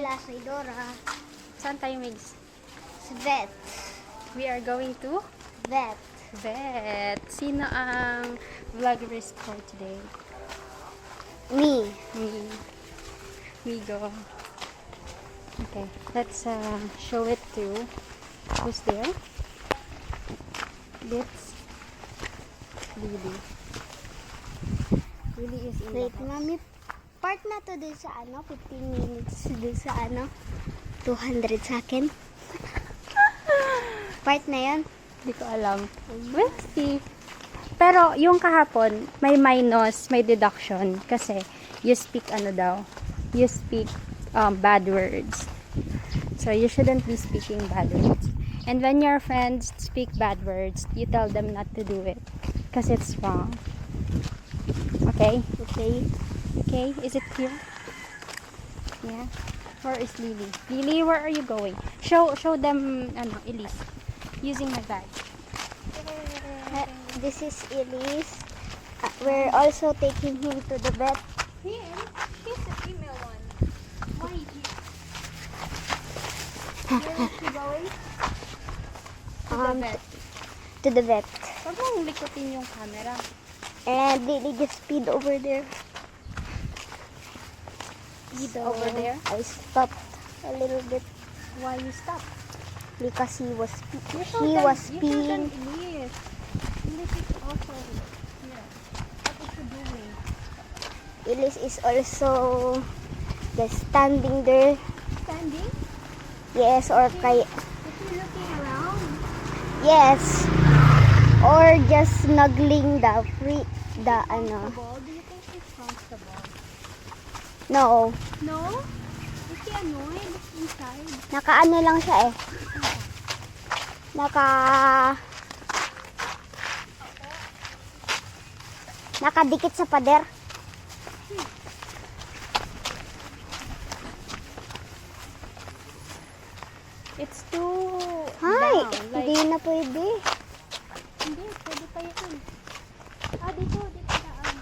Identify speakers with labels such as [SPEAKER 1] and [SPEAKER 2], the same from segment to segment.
[SPEAKER 1] sila, soy Dora.
[SPEAKER 2] Saan tayo, Migs?
[SPEAKER 1] Sa vet.
[SPEAKER 2] We are going to
[SPEAKER 1] Vet.
[SPEAKER 2] vet. Sino ang vloggerist for today?
[SPEAKER 1] Me.
[SPEAKER 2] Me. Migo. Okay, let's show it to who's there? It's Lily. Lily is in
[SPEAKER 1] Wait,
[SPEAKER 2] the house.
[SPEAKER 1] mami. Part na to dun sa 15 minutes dun sa 200 sa akin. Part na yan.
[SPEAKER 2] Hindi ko alam. We'll see. Pero yung kahapon, may minus, may deduction. Kasi you speak you speak bad words. So you shouldn't be speaking bad words. And when your friends speak bad words, you tell them not to do it. Because it's wrong. Okay?
[SPEAKER 1] Okay.
[SPEAKER 2] Okay? Is it clear? Yeah. Where is Lily? Lily, where are you going? Show them, Elise. Using my bag.
[SPEAKER 1] This is Elise. We're also taking him to the vet.
[SPEAKER 2] He's the female one. Why here? Where is she going?
[SPEAKER 1] To the vet.
[SPEAKER 2] Huwag mong likutin yung camera.
[SPEAKER 1] And Lily just peed over there.
[SPEAKER 2] Over there?
[SPEAKER 1] I stopped a little bit
[SPEAKER 2] Why you stop?
[SPEAKER 1] because he was
[SPEAKER 2] You
[SPEAKER 1] peeing.
[SPEAKER 2] Elise. Elise is also here. What is she doing?
[SPEAKER 1] Elise is also just standing there.
[SPEAKER 2] Standing?
[SPEAKER 1] Yes, or kay
[SPEAKER 2] Is she looking around?
[SPEAKER 1] yes, or just snuggling the
[SPEAKER 2] Comfortable? Do you think she's comfortable?
[SPEAKER 1] No,
[SPEAKER 2] No? Is she annoyed inside?
[SPEAKER 1] nakaano lang siya eh. Nakadikit sa pader.
[SPEAKER 2] It's too
[SPEAKER 1] Hay,
[SPEAKER 2] down.
[SPEAKER 1] hindi na pwede.
[SPEAKER 2] Hindi, pwede pa yun. Dito daan.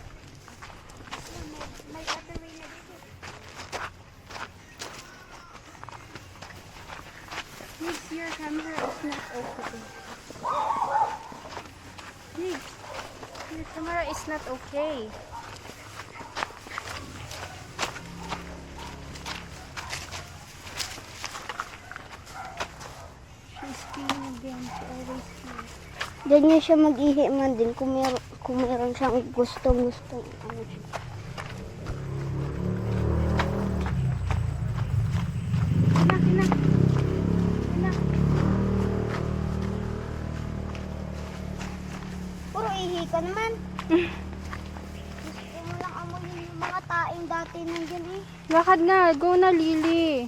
[SPEAKER 2] May other way na dito. Migs, your camera is not okay. Migs, your camera is not okay. She's peeing again. She always pees.
[SPEAKER 1] Diyan niya siya mag-ihi man din kung meron siyang gustong siya.
[SPEAKER 2] Kina.
[SPEAKER 1] Puro ihi ka naman. Gusto mo lang amoy yung mga taing dati nandiyan eh.
[SPEAKER 2] Lakad na. Go na, Lily.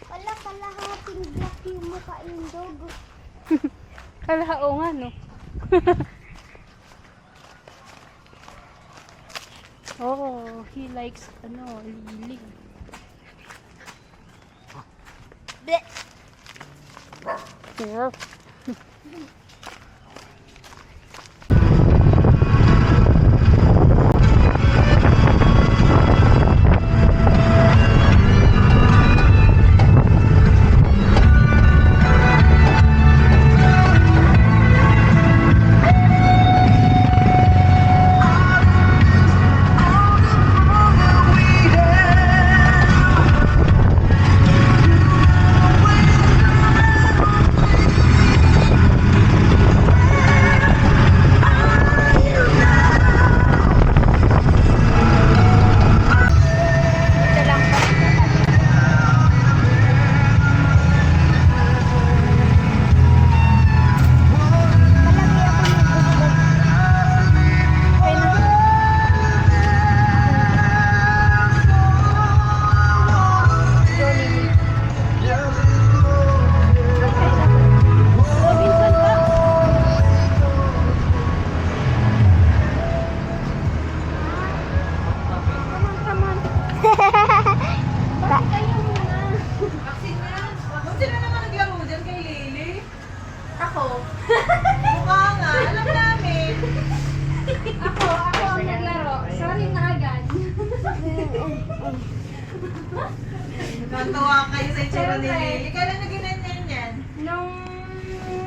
[SPEAKER 1] Wala kalahating black yung mukha yung dog.
[SPEAKER 2] Oo nga, no? Oh, he likes, Lily.
[SPEAKER 1] Bleh.
[SPEAKER 2] Yeah.
[SPEAKER 3] itsura ni
[SPEAKER 2] Siyempre.
[SPEAKER 3] Lily. Kailan na ginanyan yan?
[SPEAKER 2] Nung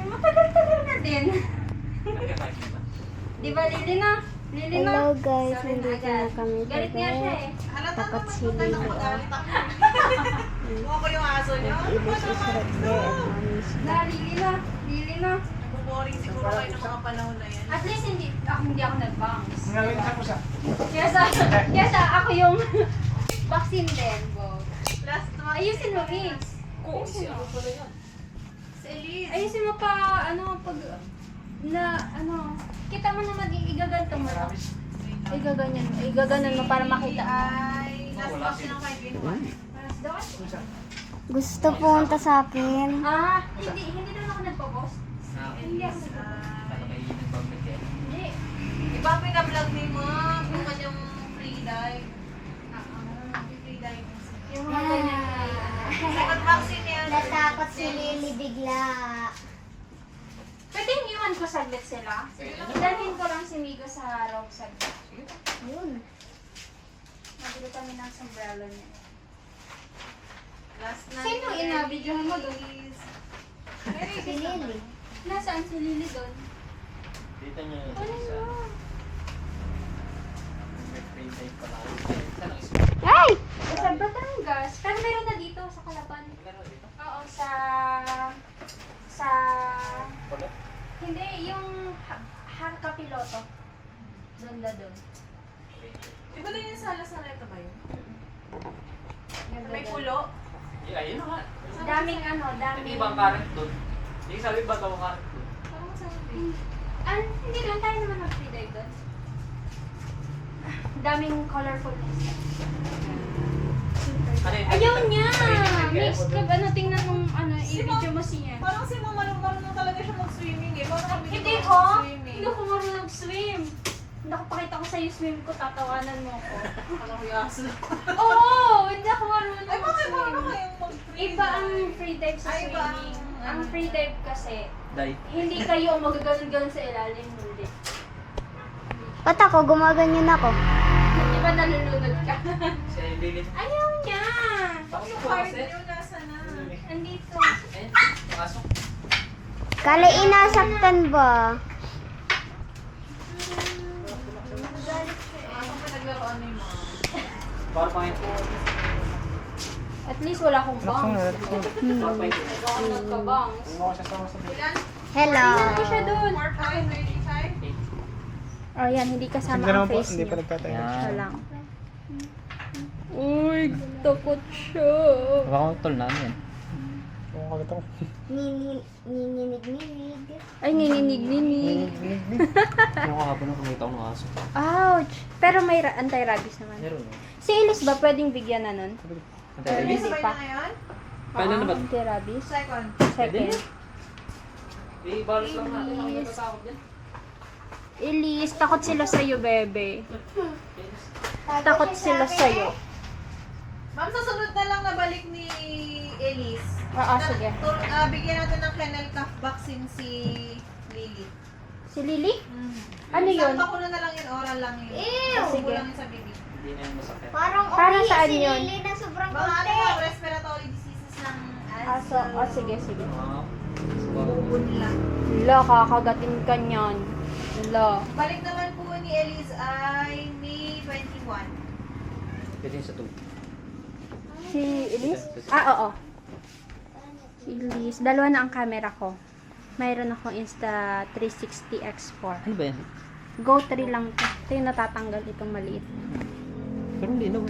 [SPEAKER 2] matagal-tagal na din. Di ba, Lily na? Lily na?
[SPEAKER 1] Hello guys,
[SPEAKER 2] Sorry na
[SPEAKER 1] nandito na
[SPEAKER 2] agad.
[SPEAKER 1] kami
[SPEAKER 2] Galit nga siya eh.
[SPEAKER 3] Halata
[SPEAKER 1] Takot
[SPEAKER 3] naman
[SPEAKER 1] si
[SPEAKER 3] kung
[SPEAKER 1] Lily,
[SPEAKER 3] kailan
[SPEAKER 1] oh.
[SPEAKER 3] magalit ako. Mukha ko yung aso niyo. Ano
[SPEAKER 1] Ibig
[SPEAKER 3] ba
[SPEAKER 1] is
[SPEAKER 3] naman
[SPEAKER 1] right
[SPEAKER 3] ito?
[SPEAKER 1] there at mommy's
[SPEAKER 2] Na, Lily na. Lily na.
[SPEAKER 3] Nagbo-boring siguro kayo ng mga panahon na yan.
[SPEAKER 2] At least hindi ako nag-bounce.
[SPEAKER 4] Ngawin sa pusa.
[SPEAKER 2] Kesa ako yung vaccine din, Bo.
[SPEAKER 3] Last month.
[SPEAKER 2] Ayusin mo, Riggs.
[SPEAKER 3] Si Elise.
[SPEAKER 2] Ayusin mo pa, pag, kita mo naman, igaganto mo. Igaganon mo para makita.
[SPEAKER 3] Ay, last month sinang kayo ginawa.
[SPEAKER 1] Gusto punta sa akin.
[SPEAKER 2] Hindi naman ako nagpo-post. Hindi ako nagpo-post. Hindi.
[SPEAKER 3] Iba pina-vlog ni Mom yung kanyang free dive. Free dive.
[SPEAKER 2] Yung mga ganyan ay,
[SPEAKER 3] Second vaccine yan.
[SPEAKER 1] Natakot si Lily bigla.
[SPEAKER 2] Pwede iwan ko saglit sila. Dalhin ko lang si Migo sa room saglit.
[SPEAKER 1] Yun.
[SPEAKER 2] Nabili kami ng sombrero niya.
[SPEAKER 3] Last night.
[SPEAKER 2] Sino inabidyohan mo doon?
[SPEAKER 1] Si Lily.
[SPEAKER 2] Nasaan si Lily doon?
[SPEAKER 4] Dito niya yung
[SPEAKER 2] Ano
[SPEAKER 4] isa.
[SPEAKER 2] mo?
[SPEAKER 4] May free time pa lang. Saan ang isa?
[SPEAKER 1] Ay!
[SPEAKER 2] Sa Batangas. Pero meron na dito sa Kalapan.
[SPEAKER 4] Meron dito?
[SPEAKER 2] Oo, sa...
[SPEAKER 4] Wala?
[SPEAKER 2] Hindi, yung Harkapiloto. Doon na doon.
[SPEAKER 3] Di ba na yung sala sa neto ba yun?
[SPEAKER 2] Yung
[SPEAKER 3] May
[SPEAKER 2] doon.
[SPEAKER 3] pulo?
[SPEAKER 4] Ayun na nga.
[SPEAKER 2] Daming
[SPEAKER 4] Hindi ibang current doon. Hindi sabi ba ito current doon?
[SPEAKER 3] Parang sa
[SPEAKER 2] Hindi lang tayo naman mag-free dive doon. Daming colorful nest.
[SPEAKER 4] Ano yun?
[SPEAKER 2] Ayaw niya!
[SPEAKER 4] Mix
[SPEAKER 2] Mix club, tingnan mong, i-video mo siya.
[SPEAKER 3] Parang si Mama marunong talaga siya mag-swimming eh. Paano kami
[SPEAKER 2] Hindi
[SPEAKER 3] dito
[SPEAKER 2] ko!
[SPEAKER 3] mag-swimming?
[SPEAKER 2] Hindi ako marunong swim. Hindi ako pakita ko sa'yo swim ko, tatawanan mo ako.
[SPEAKER 3] Alam ko yung aso.
[SPEAKER 2] Oo! Hindi ako marunong
[SPEAKER 3] Ay, bakit
[SPEAKER 2] swim.
[SPEAKER 3] paano kayong mag-free
[SPEAKER 2] Iba ang
[SPEAKER 3] dive?
[SPEAKER 2] free dive sa
[SPEAKER 3] Ay, iba
[SPEAKER 2] swimming.
[SPEAKER 3] ang-
[SPEAKER 2] Ang free dive kasi,
[SPEAKER 4] Dahil.
[SPEAKER 2] hindi kayo ang magaganon-ganon sa ilalim, hindi.
[SPEAKER 1] Ba't ako? Gumaganyan ako.
[SPEAKER 2] Di ba nalulunod ka?
[SPEAKER 4] Siya yung Lily.
[SPEAKER 2] Ayaw niya!
[SPEAKER 3] Yung card yun, nasa na?
[SPEAKER 2] Andito.
[SPEAKER 4] Eh, yung aso.
[SPEAKER 1] Kala inasaktan ba?
[SPEAKER 3] Ano pa naglaruan ni Mom?
[SPEAKER 4] Para pangit po.
[SPEAKER 2] At least wala akong bangs.
[SPEAKER 4] Para pangit.
[SPEAKER 2] Wala akong nagka-bangs.
[SPEAKER 3] Ilan?
[SPEAKER 1] Hello.
[SPEAKER 2] Hindi siya dun.
[SPEAKER 3] 4, 5, 35?
[SPEAKER 2] Oh, yan. Hindi kasama ang face niya. Siya lang. Uy, takot siya.
[SPEAKER 4] Baka tol na yan.
[SPEAKER 1] Nininig-ninig.
[SPEAKER 2] Ay, nininig-ninig.
[SPEAKER 4] Yung kahapon nung kumita ko ng aso.
[SPEAKER 2] Ouch! Pero may anti-rabies naman.
[SPEAKER 4] Meron.
[SPEAKER 2] Si Elise ba pwedeng bigyan na nun?
[SPEAKER 4] Antay
[SPEAKER 2] Hindi
[SPEAKER 3] Sabay
[SPEAKER 2] pa.
[SPEAKER 3] na ngayon?
[SPEAKER 4] Kailan na ba?
[SPEAKER 2] Anti-rabies?
[SPEAKER 3] Second.
[SPEAKER 2] Second.
[SPEAKER 4] I-balance lang natin ang natatakot din.
[SPEAKER 2] Elise, takot sila sa'yo, bebe. Takot sila sa'yo.
[SPEAKER 3] Ma'am, sa sunod na lang nabalik ni Elise.
[SPEAKER 2] Sige.
[SPEAKER 3] Bigyan natin ng kennel calf vaccine si Lily.
[SPEAKER 2] Si Lily? Ano yun?
[SPEAKER 3] Isang bakuna na lang yun, oral lang yun.
[SPEAKER 1] Ew!
[SPEAKER 3] Sige. Lang yun sa bibig.
[SPEAKER 4] Hindi na yung masakit.
[SPEAKER 1] Parang
[SPEAKER 2] Para
[SPEAKER 1] okay
[SPEAKER 2] saan
[SPEAKER 1] si
[SPEAKER 2] yun?
[SPEAKER 1] Lily na sobrang
[SPEAKER 3] Mga ano
[SPEAKER 1] konti.
[SPEAKER 3] ba, respiratory diseases ng
[SPEAKER 2] Sige, sige.
[SPEAKER 3] bubon lang.
[SPEAKER 2] La, kakagatin ka niyan. La.
[SPEAKER 3] Balik naman po ni Elise ay May 21.
[SPEAKER 4] Pwede yung sa tubig.
[SPEAKER 2] Si Elise? Oo. Si Elise. Dalawa na ang camera ko. Mayroon akong Insta360 X4.
[SPEAKER 4] Ano ba yan?
[SPEAKER 2] Go 3 lang to. Ito yung natatanggal itong maliit.
[SPEAKER 4] Pero hindi na.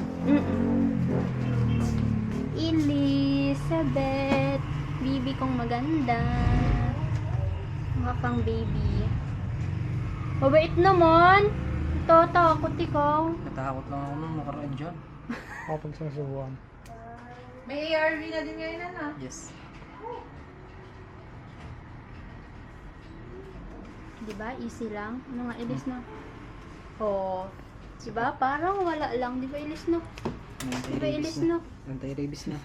[SPEAKER 2] Elizabeth. Bibi kong maganda. Mga pang baby. Mabait naman. Takot ikaw.
[SPEAKER 4] Natakot lang ako nung nakaraan dyan.
[SPEAKER 5] Kapag sinusubukan.
[SPEAKER 3] May ARV na din ngayon na.
[SPEAKER 4] Yes.
[SPEAKER 2] Diba? Easy lang. Ano nga, Elise na? Oh. Diba? Parang wala lang. Diba, Elise na? Diba, Elise na?
[SPEAKER 4] Anti-rabies na.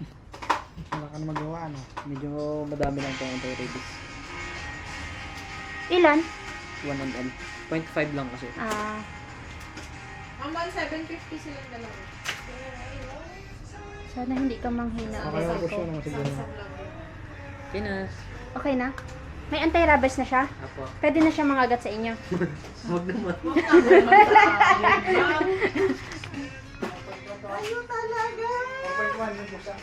[SPEAKER 5] Wala ka na magawa, ano?
[SPEAKER 4] Medyo madami lang itong anti-rabies.
[SPEAKER 2] Ilan?
[SPEAKER 4] 1 ml. 0.5 lang kasi.
[SPEAKER 3] Ang 750 silang dalawa.
[SPEAKER 2] Sana hindi ka manghina.
[SPEAKER 5] Okay na po siya naman siguro.
[SPEAKER 4] Okay na.
[SPEAKER 2] Okay na? May anti-rabies na siya?
[SPEAKER 4] Apo.
[SPEAKER 2] Pwede na siya mangagat sa inyo.
[SPEAKER 4] Huwag naman.
[SPEAKER 3] Ayun talaga.
[SPEAKER 5] Okay naman, yun po siya.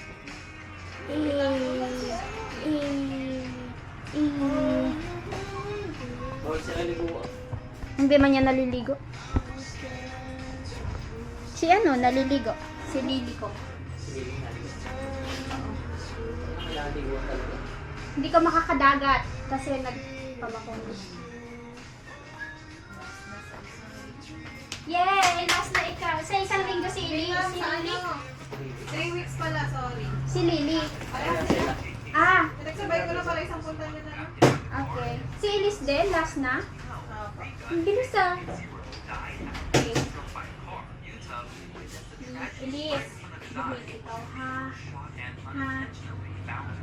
[SPEAKER 4] Bawal sila liguan.
[SPEAKER 2] Hindi man niya naliligo. Si ano, naliligo? Si Lily ko.
[SPEAKER 4] Sige, naligo. Kailangan liguan talaga.
[SPEAKER 2] Hindi ka makakadagat kasi nagpabakong. Yay! Last na ikaw. Sa isang linggo si Lily. Si
[SPEAKER 3] Sa
[SPEAKER 2] Lily.
[SPEAKER 3] ano? 3 weeks pala, sorry.
[SPEAKER 2] Si Lily.
[SPEAKER 3] Parehas sila.
[SPEAKER 2] Ah,
[SPEAKER 3] Nagsabay ko na pala isang punta niya na.
[SPEAKER 2] okay. Si Elise din, last na. Ang bilis ah. Okay. Elise, wait, ikaw ha. Ha?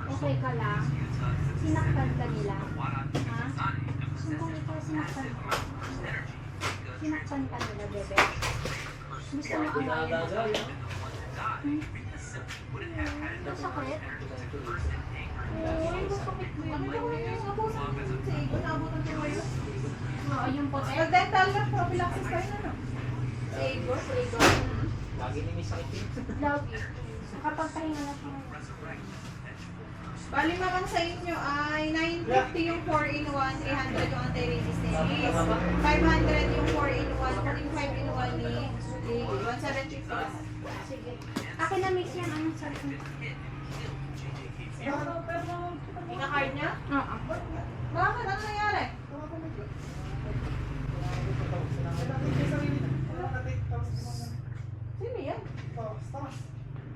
[SPEAKER 2] Okay ka lang? Sinaktan ka nila? Ha? Sundang ikaw sinaktan ka. Sinaktan ka nila, bebe. Gusto mo awayin ako? Masakit? Masakit mo yun. Oo, yung puti.
[SPEAKER 3] Nag-dental lang, prophylaxis pa rin ano?
[SPEAKER 2] Sa Igor, sa Igor.
[SPEAKER 4] Lagi ni may sakit yun.
[SPEAKER 2] Love you. Nakapagpahinga na siya.
[SPEAKER 3] Bali naman sa inyo ay 950 yung 4-in-1, 300 yung anti-resistance. 500 yung 4-in-1, 45-in-1 ni 170 plus.
[SPEAKER 2] Sige. Akin na mix yan. Anong sabi?
[SPEAKER 3] Ika-card niya?
[SPEAKER 2] Oo.
[SPEAKER 3] Bakit? Ano nangyari? Sino yan?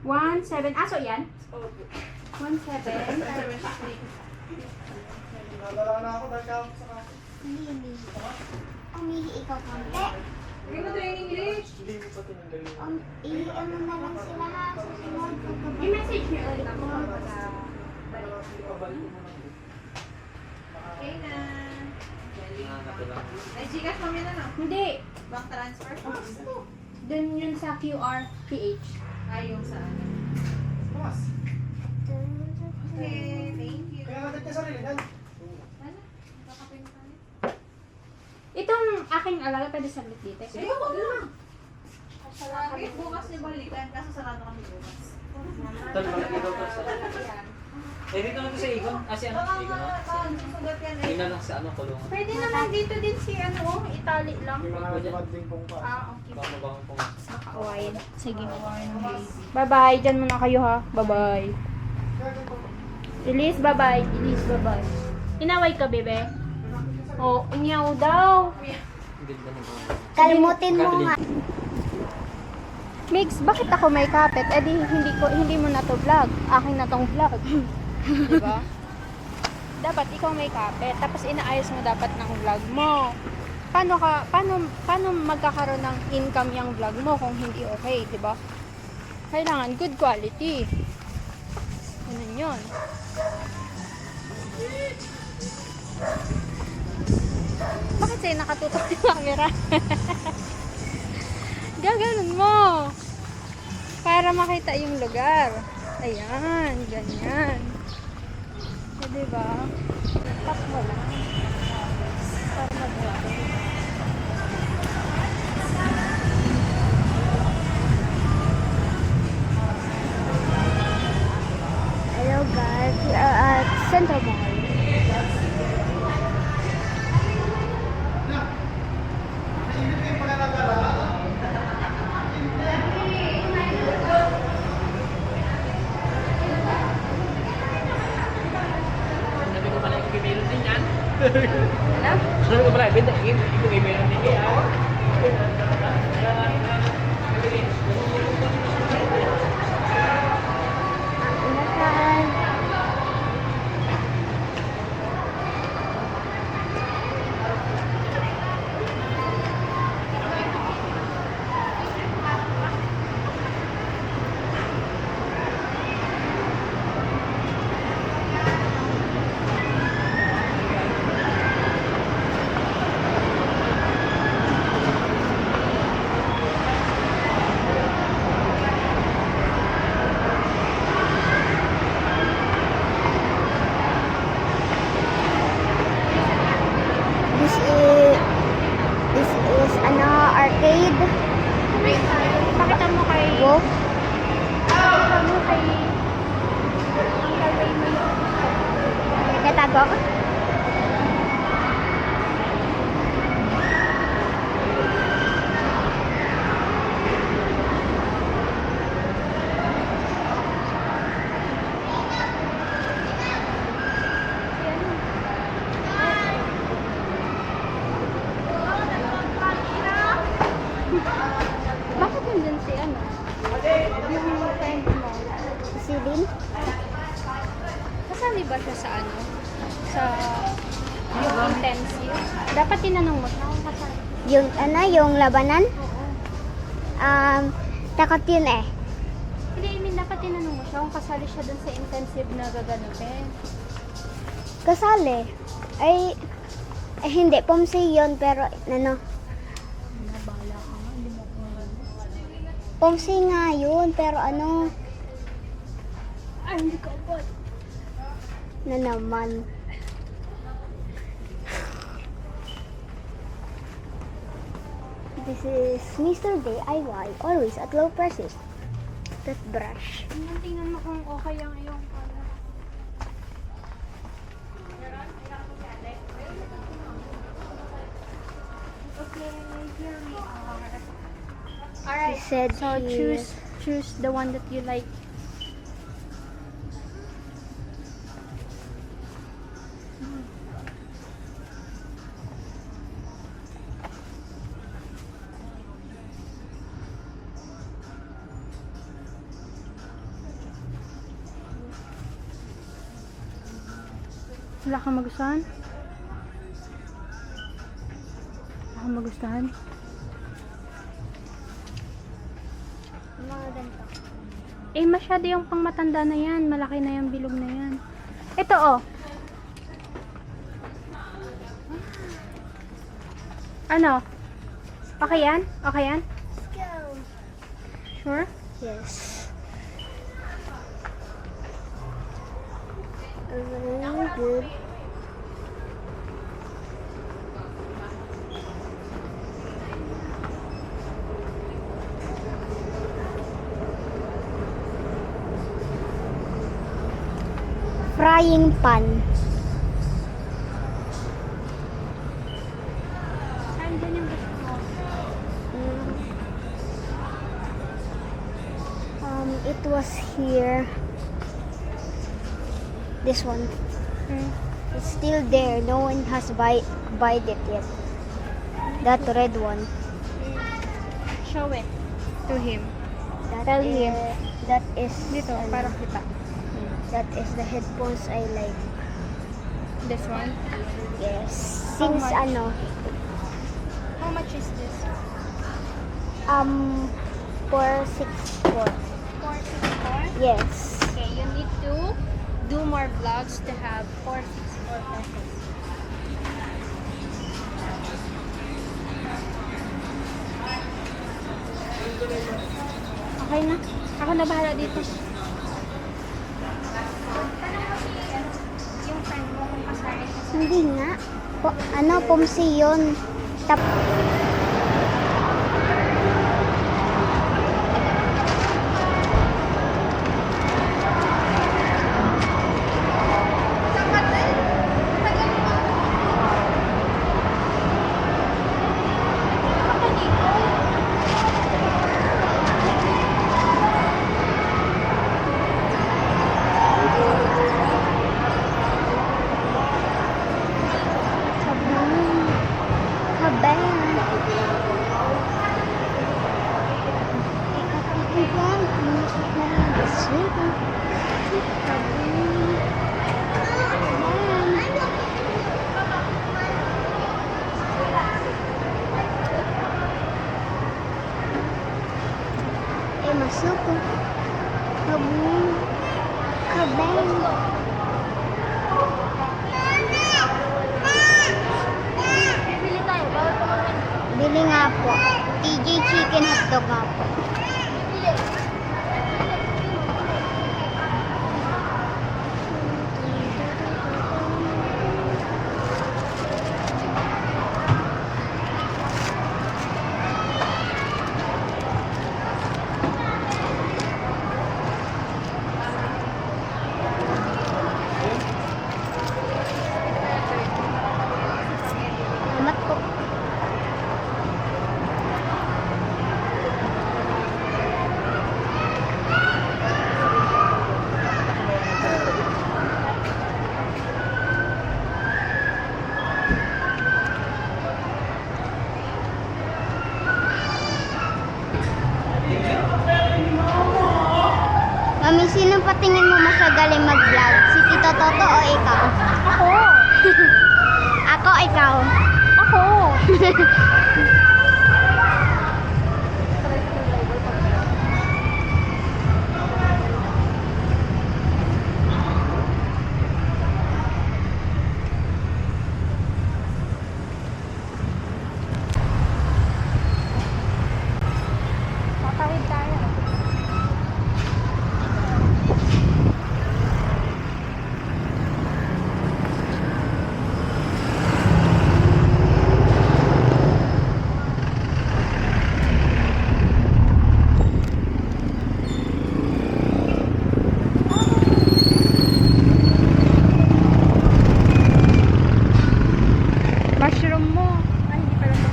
[SPEAKER 2] 1-7. Aso yan? 1-7.
[SPEAKER 5] Nadala na ako dahil ako sa kaso.
[SPEAKER 1] Lily. Umihi ikaw konti.
[SPEAKER 3] Hindi mo training English.
[SPEAKER 5] Hindi mo pa tinanggalin.
[SPEAKER 1] Ano na lang sila ha. Susunod pagkabalik.
[SPEAKER 2] I-message niyo ulit ako para balik.
[SPEAKER 3] Okay na.
[SPEAKER 4] Nangangat ko lang.
[SPEAKER 3] Ay, Gcash mo yun ano?
[SPEAKER 2] Hindi.
[SPEAKER 3] Bank transfer?
[SPEAKER 2] Dun yun sa QR PH.
[SPEAKER 3] Ay, yung sa ano.
[SPEAKER 5] Mas.
[SPEAKER 3] Okay, thank you.
[SPEAKER 5] Kaya natin niya sarili yan.
[SPEAKER 3] Ano? Nakapin tayo.
[SPEAKER 2] Itong aking alaga pwede saglit dito.
[SPEAKER 3] Ayoko lang. Salamat. Bukas niya balikan, kaso sarado kami bukas.
[SPEAKER 4] Tol, bakit ikaw pa sa... Eh, dito na to sa Igon. Kasi ano,
[SPEAKER 3] Baka
[SPEAKER 4] Igon na.
[SPEAKER 3] susugat yan
[SPEAKER 4] Yun
[SPEAKER 3] eh.
[SPEAKER 4] na lang sa ano, kulungan.
[SPEAKER 2] Pwede naman dito din si ano, Itali lang.
[SPEAKER 5] May mga dumading pong pa.
[SPEAKER 2] Ah, okay.
[SPEAKER 4] Baka mabang po.
[SPEAKER 2] Nakakawain. Sige. Bye-bye. Diyan muna kayo ha. Bye-bye. Elise, bye-bye. Elise, bye-bye. Inaway ka, bebe? Oh, inyaw daw.
[SPEAKER 4] Ganda naman.
[SPEAKER 1] Kalimutin mo nga.
[SPEAKER 2] Mix, bakit ako may kapit? Eh di, hindi mo na to vlog. Akin na tong vlog. Diba? Dapat ikaw may kapit. Tapos inaayos mo dapat ng vlog mo. Paano magkakaroon ng income yung vlog mo kung hindi okay, diba? Kailangan good quality. Ganun yun. Bakit sa'yo nakatutok yung camera? Gaganon mo. Para makita yung lugar. Ayan, ganyan. So, diba? Tap mo lang. Para magawa.
[SPEAKER 1] Hello guys, we are at Central Mall.
[SPEAKER 4] Sabi ko pala, ikaw meron din yan. Sabi ko pala, ikaw meron din yan.
[SPEAKER 1] Ingatan. Bakit?
[SPEAKER 2] Bakit nandun si ano? Yung friend mo.
[SPEAKER 1] Si Lin?
[SPEAKER 2] Kasali ba siya sa ano? Sa yung intensive? Dapat tinanong mo siya kung kasali.
[SPEAKER 1] Yung ano, yung labanan? Takot yun eh.
[SPEAKER 2] Hindi, I mean, dapat tinanong mo siya kung kasali siya dun sa intensive na gaganutin.
[SPEAKER 1] Kasali. Ay, hindi. Pomsi yun, pero ano.
[SPEAKER 2] Nabala ka nga, hindi mo
[SPEAKER 1] Pomsi nga yun, pero ano.
[SPEAKER 2] Ay, hindi ko abot.
[SPEAKER 1] Na naman. This is Mr. DIY, always at low prices. Toothbrush.
[SPEAKER 2] Tingnan mo kung okay ang iyong color. Okay, here we are. Alright,
[SPEAKER 1] She said
[SPEAKER 2] so
[SPEAKER 1] here.
[SPEAKER 2] choose the one that you like. Wala kang magustuhan? Wala kang magustuhan?
[SPEAKER 1] Mga ganito.
[SPEAKER 2] Eh, masyado yung pang matanda na yan. Malaki na yung bilog na yan. Ito, oh. Ano? Okay yan? Okay yan?
[SPEAKER 1] Let's go.
[SPEAKER 2] Sure?
[SPEAKER 1] Yes. Very good. Frying pan.
[SPEAKER 2] Saan dyan yung gusto mo?
[SPEAKER 1] It was here. This one. It's still there. No one has bought it yet. That red one.
[SPEAKER 2] Show it to him.
[SPEAKER 1] That
[SPEAKER 2] Tell
[SPEAKER 1] is,
[SPEAKER 2] him.
[SPEAKER 1] That is
[SPEAKER 2] Dito, para kita.
[SPEAKER 1] that is the headphones I like.
[SPEAKER 2] This one.
[SPEAKER 1] Yes.
[SPEAKER 2] How
[SPEAKER 1] Since
[SPEAKER 2] much?
[SPEAKER 1] ano,
[SPEAKER 2] How much is this?
[SPEAKER 1] 464.
[SPEAKER 2] 464?
[SPEAKER 1] Yes.
[SPEAKER 2] Okay, you need to do more vlogs to have 464 pesos. Okay na. Ako na bahala dito. Yung friend mo kung kasali siya sa...
[SPEAKER 1] Hindi nga. Ano, pomsi yun. Masuko. Kabung. Kabeng.
[SPEAKER 2] Bili tayo. Bawal pa kami.
[SPEAKER 1] Bili nga po. TJ Chicken Hotdog nga po. Mami, sino pa tingin mo mas magaling mag-vlog? Si Tito Toto o ikaw?
[SPEAKER 2] Ako!
[SPEAKER 1] Ako, ikaw.
[SPEAKER 2] Ako! Tatawid tayo. Mushroom mo. Ay, hindi pala to.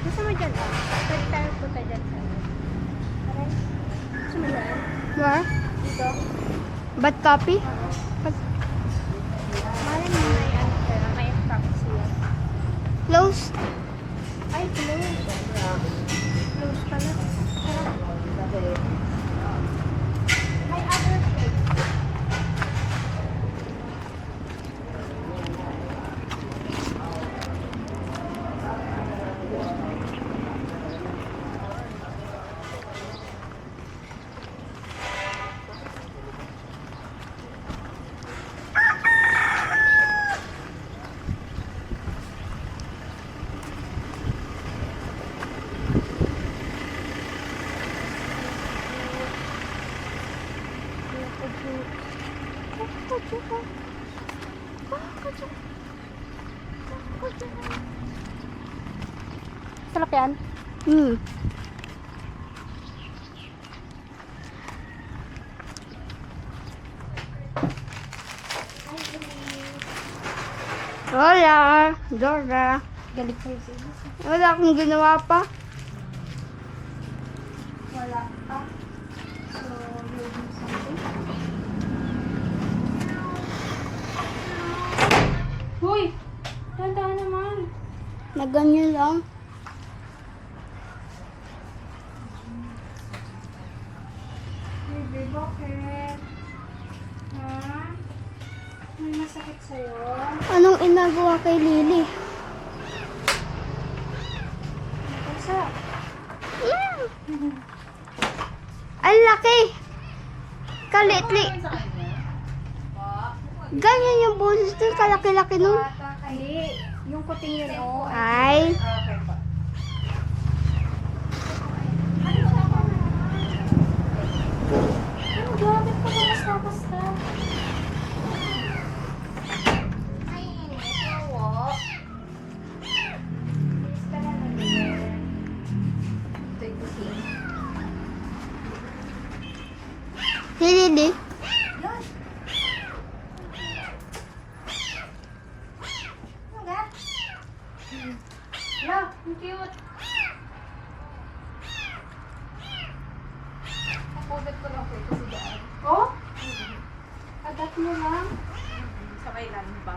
[SPEAKER 2] Gusto mo dyan ah? Pwede tayo punta dyan sa aray. Gusto mo dyan?
[SPEAKER 1] Where?
[SPEAKER 2] Dito?
[SPEAKER 1] Bad copy?
[SPEAKER 2] Malay mo may ano pero may proxy yan.
[SPEAKER 1] Close?
[SPEAKER 2] Ay, close. Close pala. Sarap. May other shade. Sarap yan.
[SPEAKER 1] Hmm. Hola, Dora.
[SPEAKER 2] Galit ko yung
[SPEAKER 1] Wala akong ginawa pa.
[SPEAKER 2] wala pa. So, you'll do something. Hoy! Tanda naman.
[SPEAKER 1] Na ganyan lang.
[SPEAKER 2] Baby, bakit? Ha? May masakit sa'yo?
[SPEAKER 1] Anong inagawa kay Lily?
[SPEAKER 2] Basta.
[SPEAKER 1] Ang laki! Kalitli. Ganyan yung boses doon. Kalaki-laki nun.
[SPEAKER 2] Hindi. Yung kuting yun, oh.
[SPEAKER 1] Ay.
[SPEAKER 2] Ano, gamit ko ba basta-basta?
[SPEAKER 1] Si Lily.
[SPEAKER 2] Hala, ang cute.
[SPEAKER 3] Nakubit ko lang po ito sa daan.
[SPEAKER 2] Oh? Agat mo lang.
[SPEAKER 3] Sa may lang ba?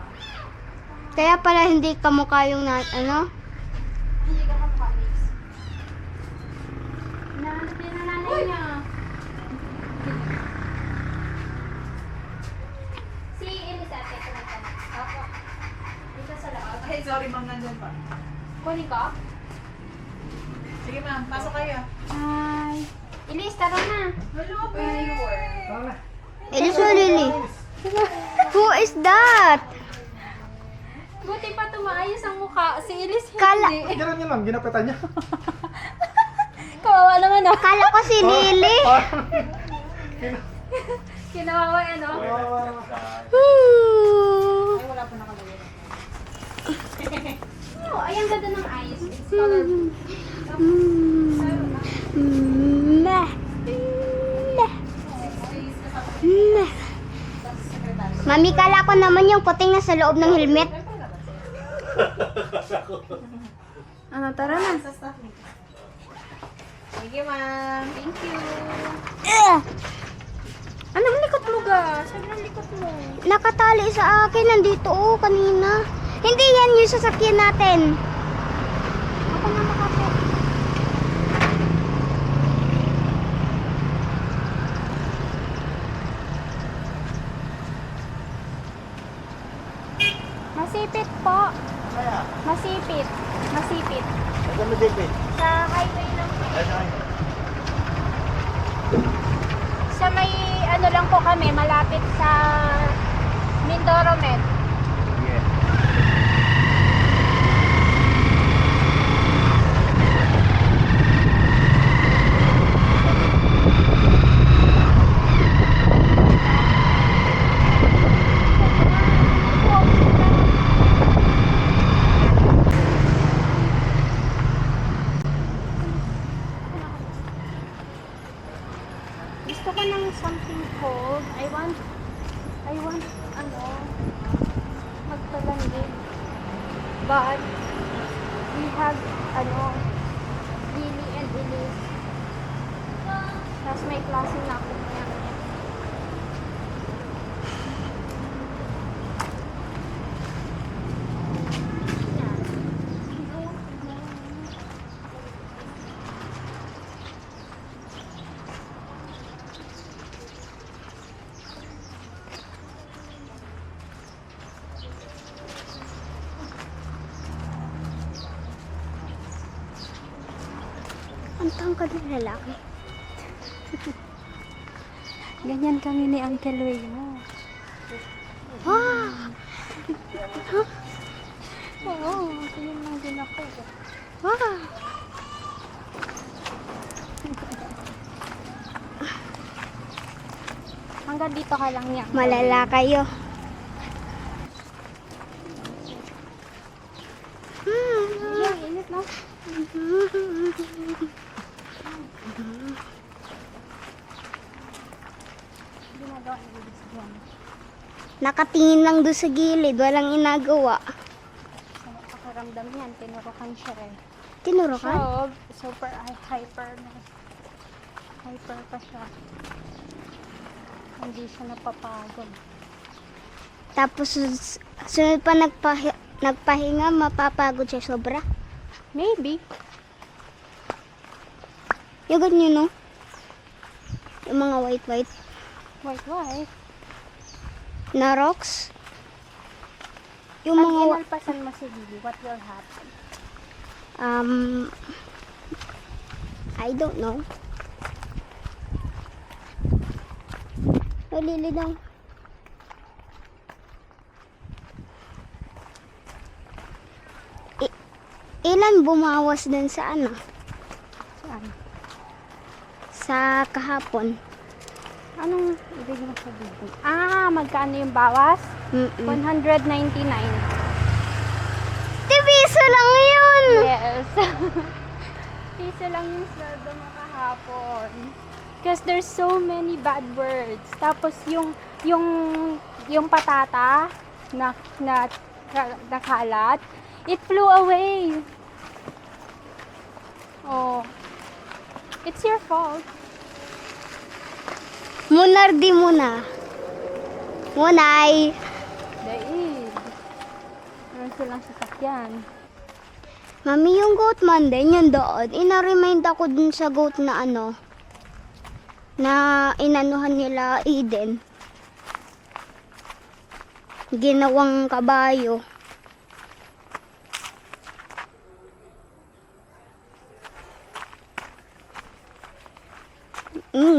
[SPEAKER 1] Kaya pala hindi kamukha yung ano?
[SPEAKER 2] Hindi ka kapalis. Nahanap niya na nanay niya. Si Elizabeth, kumita na. Ako. Dito sa loob.
[SPEAKER 3] Ay, sorry ma'am, nandun pa.
[SPEAKER 2] Kunin ko?
[SPEAKER 3] Sige ma'am, pasok kayo.
[SPEAKER 2] Hi. Elis, tara na.
[SPEAKER 3] Hello, babe.
[SPEAKER 1] Elis o Lily? Who is that?
[SPEAKER 2] Buti pa tumaayos ang mukha. Si Elis
[SPEAKER 1] Kala-
[SPEAKER 2] hindi.
[SPEAKER 5] Gano'n niya ma'am, ginapitan niya.
[SPEAKER 2] Kawawa naman ah.
[SPEAKER 1] Kala ko si Lily.
[SPEAKER 2] Kinawawa ano?
[SPEAKER 1] Ooh.
[SPEAKER 3] Ay, wala pa nakalagay.
[SPEAKER 2] Oh, ay, ang ganda ng eyes. It's colorful.
[SPEAKER 1] Meh. Meh. Meh. Mami, kala ko naman yung puting nasa loob ng helmet.
[SPEAKER 2] Ano, tara na.
[SPEAKER 3] Sa staff ni. Sige, ma'am. Thank you.
[SPEAKER 2] Anong likot mo ga? Sobrang likot mo.
[SPEAKER 1] Nakatali sa akin. Nandito kanina. Hindi yan yung sasakyan natin. Ako na makapit.
[SPEAKER 2] Masipit po.
[SPEAKER 5] Kaya,
[SPEAKER 2] Masipit. Masipit.
[SPEAKER 5] saan mo dipit?
[SPEAKER 2] Sa highway lang po.
[SPEAKER 5] Ay,
[SPEAKER 2] Sa may ano lang po kami, malapit sa Mindoro Med.
[SPEAKER 5] yeah.
[SPEAKER 2] Gusto ko ng something cold. I want, ano, magpalanggit. But, we have, ano, Lily and Elise. Tapos may klase na ako niya.
[SPEAKER 1] Ang tangkad ng lalaki.
[SPEAKER 2] Ganyan kami ni Uncle Waymo.
[SPEAKER 1] Wow!
[SPEAKER 2] Oo, ganyan lang din ako.
[SPEAKER 1] Wow!
[SPEAKER 2] Hanggang dito ka lang niya.
[SPEAKER 1] Malala kayo.
[SPEAKER 2] Yeah, init no? Ginagawa ni Elise dyan.
[SPEAKER 1] Nakatingin lang doon sa gilid. Walang inagawa.
[SPEAKER 2] Sa pakaramdam niyan, tinurukan siya eh.
[SPEAKER 1] Tinurukan?
[SPEAKER 2] So, super hyper na. Hyper pa siya. Hindi siya napapagod.
[SPEAKER 1] Tapos sunod pa nagpahinga, mapapagod siya sobra.
[SPEAKER 2] Maybe.
[SPEAKER 1] Yung ganyan, no? Yung mga white
[SPEAKER 2] White.
[SPEAKER 1] na rocks. Yung
[SPEAKER 2] Pag
[SPEAKER 1] mga
[SPEAKER 2] inalpasan mo si Lily, what will happen?
[SPEAKER 1] I don't know. Lili daw. Ilan bumawas dun sa ano?
[SPEAKER 2] Saan?
[SPEAKER 1] Sa kahapon.
[SPEAKER 2] Anong ibig mo sabihin? Magkano yung bawas?
[SPEAKER 1] Mm-mm.
[SPEAKER 2] 199.
[SPEAKER 1] Piso lang yun!
[SPEAKER 2] Yes. Piso lang yung sweldo mo kahapon. Because there's so many bad words. Tapos yung patata na nakalat, it flew away. Oh. It's your fault.
[SPEAKER 1] Munardi muna. Munay.
[SPEAKER 2] Daig. Meron silang sasakyan.
[SPEAKER 1] Mami, yung goat man din, yun doon. Ina-remind ako dun sa goat na ano, na inanuhan nila Eden. Ginawang kabayo.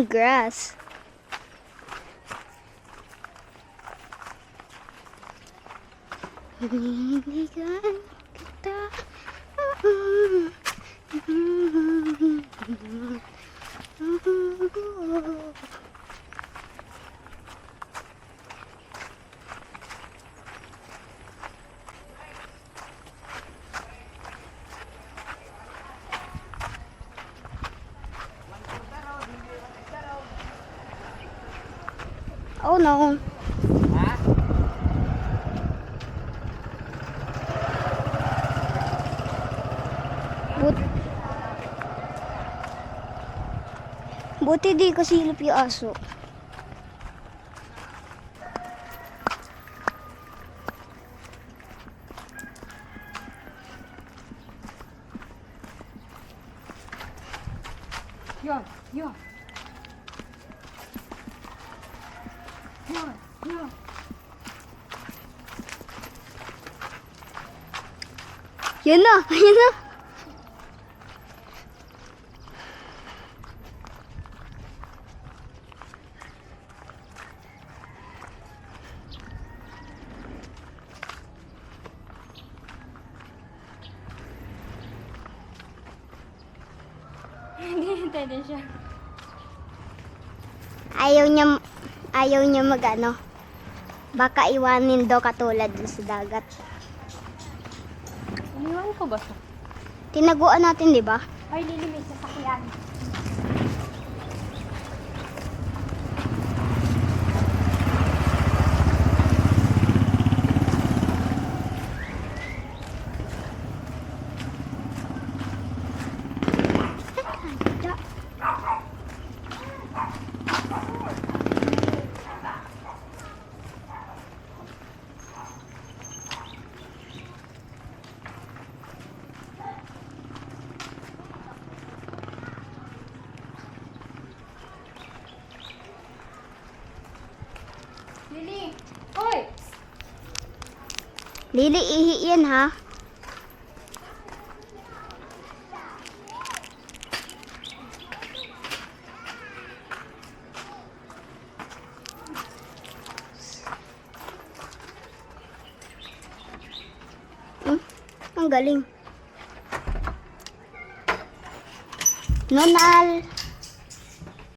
[SPEAKER 1] Grass. Bibigyan kita. Oh no. Buti di kasilip yung aso.
[SPEAKER 2] Yun, yun. Yun, yun.
[SPEAKER 1] Yun na, yun na.
[SPEAKER 2] Hinihintay din siya.
[SPEAKER 1] Ayaw niya mag-ano. Baka iwanin daw katulad dun sa dagat.
[SPEAKER 2] Iniwan ko ba siya?
[SPEAKER 1] Tinaguan natin, di ba?
[SPEAKER 2] Ay, lilimit sa sakyan. Lili! Hoy!
[SPEAKER 1] Lili, ihi yan ha. Ang galing. Nonal.